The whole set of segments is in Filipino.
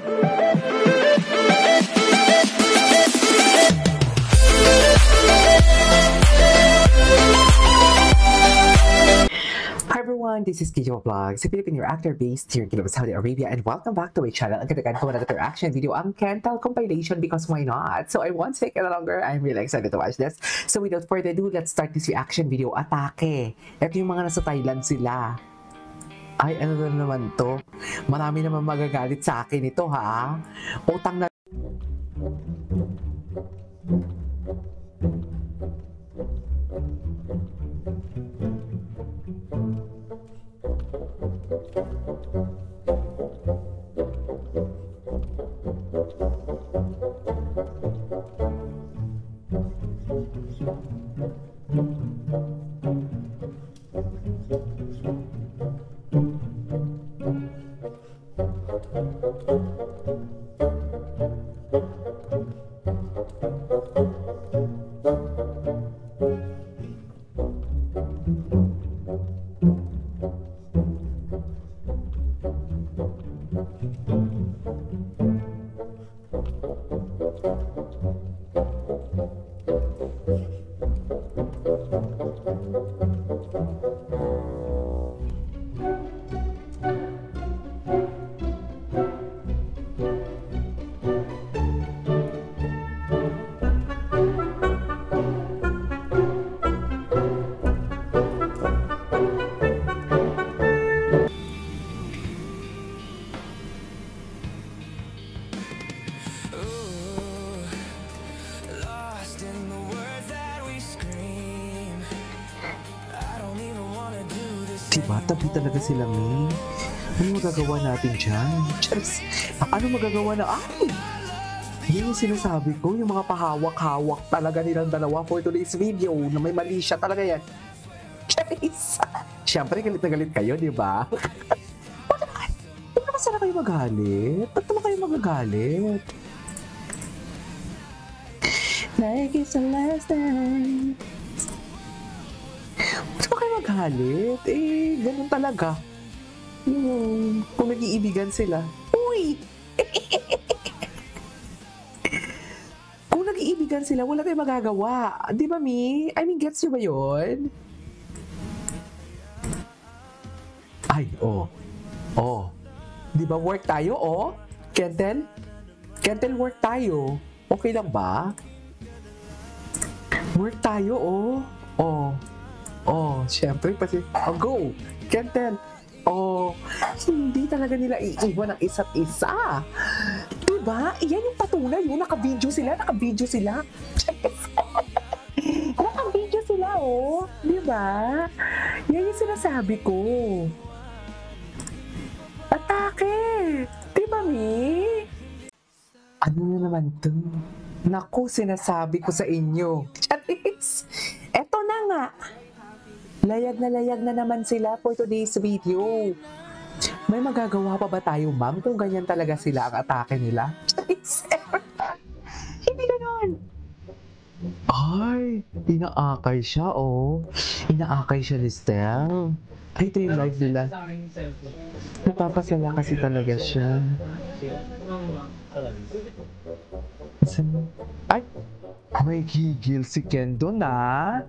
Hi everyone, this is Kijo Vlogs, a Filipino actor based here in Saudi Arabia, and welcome back to my channel. Ang ganagan ko another reaction video, ang Kental compilation, because why not? So I won't take it longer. I'm really excited to watch this. So without further ado, let's start this reaction video. Atake. Ito yung mga nasa Thailand sila. Ay, ano na naman to? Marami naman magagalit sa akin ito, ha? Utang na... Diba? Tabi talaga sila, May. Ano magagawa natin dyan? Cheers! Ano magagawa na? Ay! Yun yung sinasabi ko, yung mga pahawak-hawak talaga nilang dalawa for today's video na may mali siya talaga yan. Cheers! Siyempre, galit na galit kayo, di ba? Ba't naman sana kayo magalit? Ba't naman kayo magagalit? Like it's the last time. Ba't ba kayo magalit? Eh, ganun talaga. Kung nag-iibigan sila. Uy! Kung nag-iibigan sila, wala tayong magagawa. Di ba, Mi? I mean, gets nyo ba yun? Ay, oh. Oh. Di ba, work tayo, oh? Kentel? Kentel, work tayo. Okay lang ba? Work tayo, oh. Oh. Oh, syempre kasi, oh, go! Kentel! Oh, hindi talaga nila iiwan ang isa't isa. Diba? Iyan yung patunay, yung naka-video sila, naka-video sila. Naka-video sila, oh. Diba? Yan yung sinasabi ko. Atake! Diba, Mi? Ano na naman to? Naku, sinasabi ko sa inyo. Charis! Eto na nga. Layag na naman sila for today's video. May magagawa pa ba tayo, ma'am, kung ganyan talaga sila ang atake nila? Hindi ganon. Ay, inaakay siya, oh. Inaakay siya ni Stel. Ay, ito yung live nila. Napapasala kasi talaga siya. Ay, may gigil si Kendon, ah.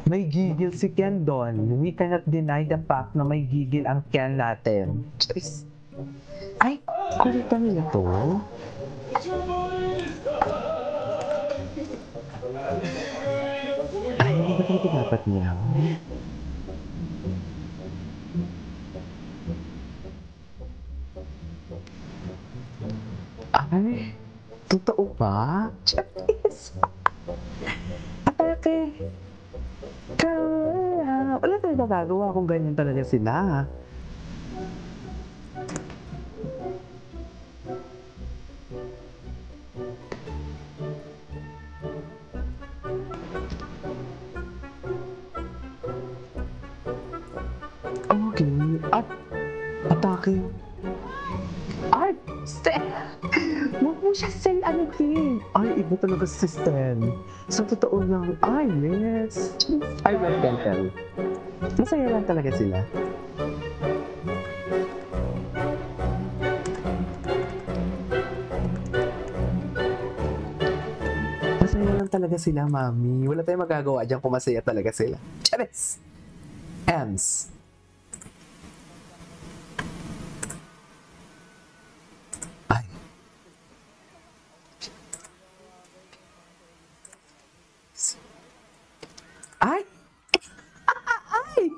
May gigil si Ken doon. We cannot deny the fact na may gigil ang Ken natin. Ay, kulitan nila to. Ay, hindi ba talaga dapat niya? Ay, totoo ba? Charis! Atake! Kaya, wala tayo nagagawa kung ganyan talaga sila. Okay, at atake. Ay, Stel! Huwag mo siya Stel, ano din? Ay, iba talaga si Stel. Sa totoo lang, ay, yes. I will tell. Masaya lang talaga sila. talaga sila, mami. Wala tayong magagawa dyan kung masaya talaga sila. Charis! Ems. Ay. Ay! Ay!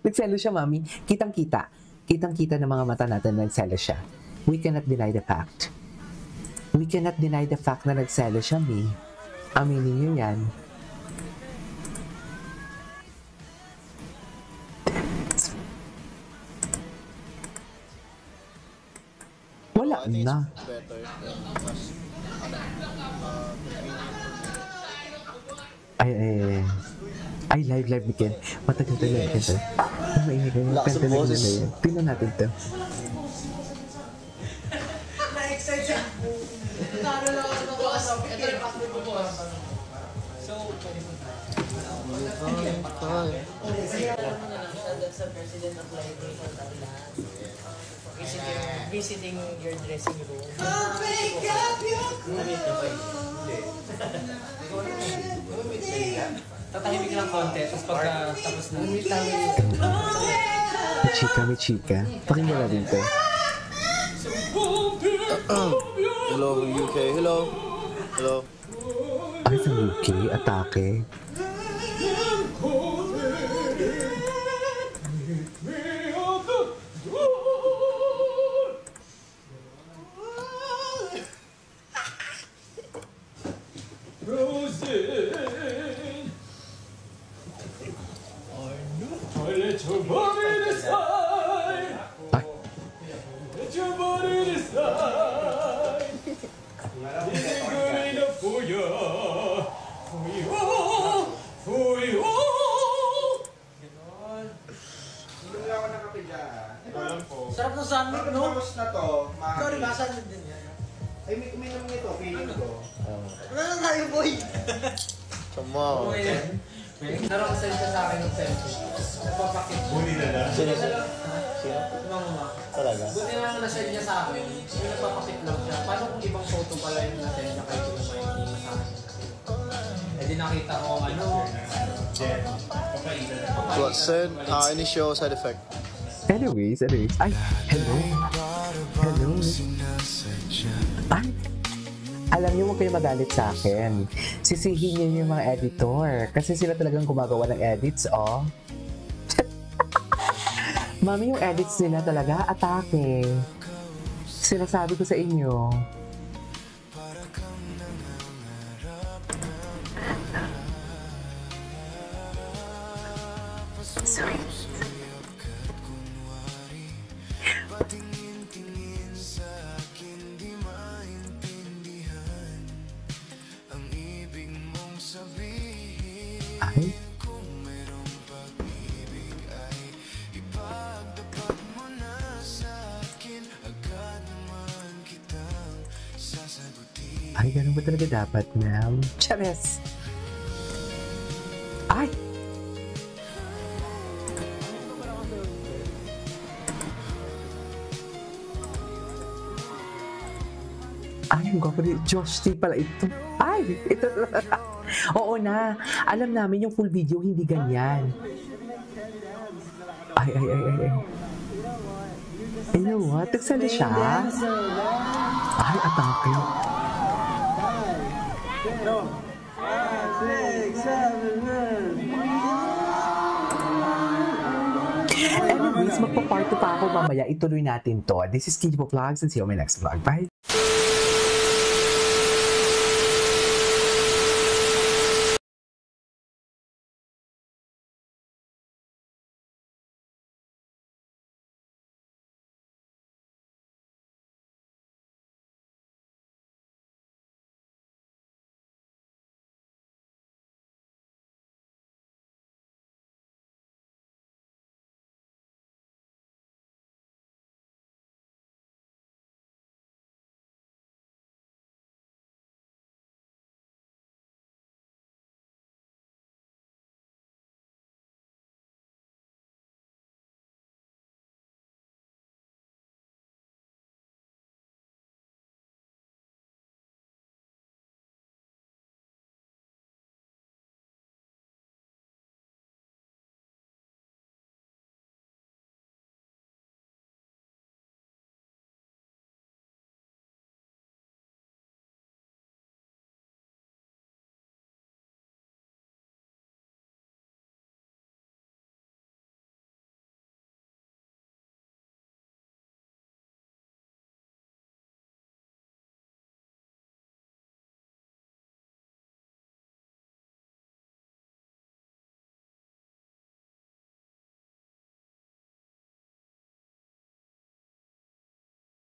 Nagselo siya, mami. Kitang-kita. Kitang-kita ng mga mata natin na nagselo siya. We cannot deny the fact. We cannot deny the fact na nagselo siya, mi. Aminin niyo yan. Wala na. Ay, live ni Ken. Matagal tayo live, Ken. Maingay kayo. Lakas ang boses. Tingnan natin to. Sa president of library sa Tablas. Visiting your dressing room. I'll make up your Tatahimik lang konti, tapos pagka tapos na. May chika. Pakinggan natin to. Hello, UK. Hello. Hello. Ay, sa UK, atake. Let your body decide. Let your body decide. This is good enough for you. For you. For you. Sarap ng sandwich, no? Tapos na to, Ikaw rin ba? Sandwich din yan. ay may uminom nito, feeling ko. Wala lang tayo, boy! Come on. Naroon ka sa akin ng selfie. Nagpapakit. Sino? Sino? Mama. Talaga? Buti na lang na-send niya sa akin. Yung nagpapakit lang siya. Paano kung ibang photo pala yung na-send niya kahit yung may hindi sa akin? Eh di nakita ko ang ano. What said? Initial side effect. Anyways. Ay, hello. Ay, alam niyo, huwag kayo magalit sa akin. Sisihin niyo yung mga editor. Kasi sila talagang gumagawa ng edits, oh. Mami, yung edits nila talaga, atake. Sinasabi ko sa inyo. Sorry. Ay. Ay, ganun ba talaga dapat, ma'am? Chares! Ay! Ay, ang gwapo ni Josh T pala ito. Ay! Ito. Oo na. Alam namin yung full video, hindi ganyan. Ay. You know what? Nagsali siya. Ay, atake. 5, 6, 7, 8. Anyways, magpa-part 2 pa ako mamaya. Ituloy natin to. This is Kiddy Vlogs and see you on my next vlog. Bye!